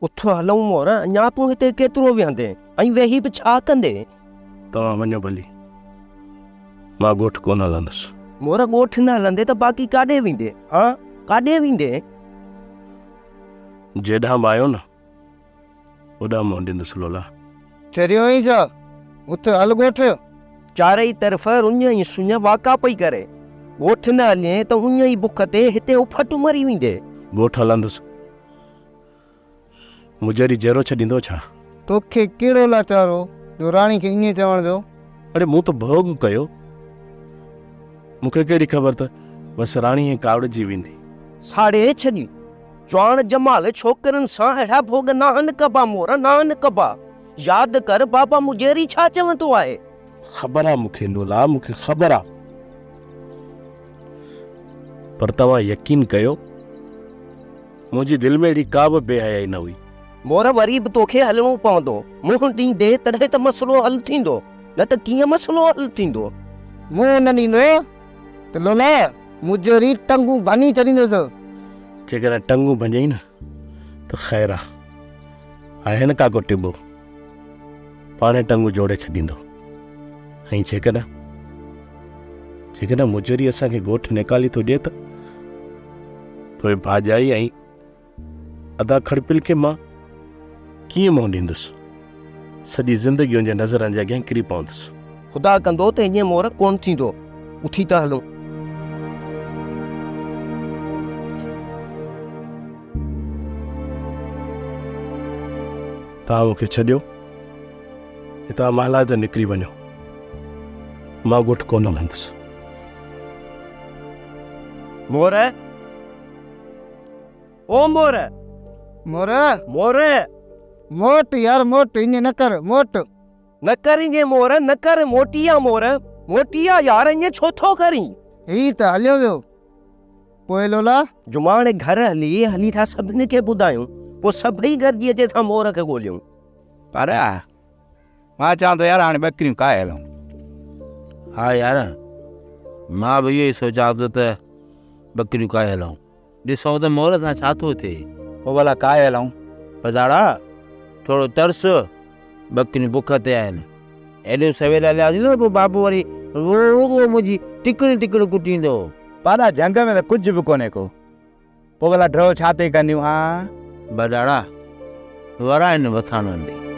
उथो हलूं मोर अञा तूं हिते केतिरो वेहंदे ऐं वेही बि छा कंदे? तव्हां वञो भली, मां ॻोठ कोन हलंदुसि। मोर ॻोठ न हलंदे त बाक़ी काॾे वेंदे? हा काॾे वेंदे? जेॾां बि आयो न ओॾां मों ॾींदुसि लोला। चरियो ई छा? उथ हल ॻोठ। चारई तरफ़ रुञ ऐं सुञ वाका पई करे। ॻोठ न हले त उञ ई बुख ते हिते उफट मरी वेंदे। ॻोठ हलंदुसि, मुजरी जहिड़ो छॾींदो छा? तोखे कहिड़ो लाचारो जो राणी खे ईअं चवण जो? अड़े मूं त भोग कयो, मूंखे कहिड़ी ख़बर त बसि राणी कावड़जी वेंदी। साड़े छॾी जवान जमाल छोकरनि सां अहिड़ा भोग नाहन कबा मोर, नाहन कबा। यादि कर बाबा मुजेरी छा चवंदो आहे। ख़बर आहे मूंखे लोला, मूंखे ख़बर आहे, पर तव्हां यकीन कयो मुंहिंजी दिलि में अहिड़ी का बि बेहयाई न हुई। मोर वरी बि तोखे हलणो पवंदो। मुंहुं ॾींदे तॾहिं त मसलो हल थींदो, न त कीअं मसलो हल थींदो? मुंहुं न ॾींदो त लोला मुजरी टंगू भनी छॾींदुसि। जेकॾहिं टंगू भञई न त ख़ैर आहे न काको टिबो, पाणे टंगू जोड़े छॾींदो। ऐं जेकॾहिं मुजरी असांखे ॻोठ निकाली थो ॾिए त पोइ भाॼाई ऐं अदा खड़पिल खे मां कीअं मों ॾींदुसि? सॼी ज़िंदगी हुनजे नज़रनि जे अॻियां किरी पवंदुसि। ख़ुदा कंदो त ईअं मोर कोन थींदो। उथी था हलूं। तव्हां मूंखे छॾियो, हितां महला ते निकिरी वञो, मां ॻोठ कोन हलंदुसि। मोर ओ मोर मोर मोर मोट यार मोट, ईअं न कर मोट। न कर ईअं मोर, न कर। मोटिया मोर, मोटिया यार, ईअं छो थो करी? ही त हलियो वियो। पोइ लोला जुमाणे घर हली था सभिनी खे ॿुधायूं, पोइ सभई गॾिजी अचे था मोर खे ॻोल्हियूं। पर मां चवां थो यार हाणे ॿकरियूं काहे हलूं? हा यार, मां बि इहो ई सोचां थो त ॿकरियूं काहे हलूं। ॾिसूं त मोर सां छा थो थिए। पोइ भला काहे हलूं? पधाड़ा थोरो तरस, ॿकरियूं बुख ते आहिनि। एॾो सवेल हलियासीं न पोइ बाबू वरी मुंहिंजी टिकड़ियूं टिकड़ियूं कुटींदो। पर जंग में त कुझु बि कोन्हे को। पोइ भला ड्रो छा ते कंदियूं? हा बदाड़ा वराइनि वथाणनि ॾे।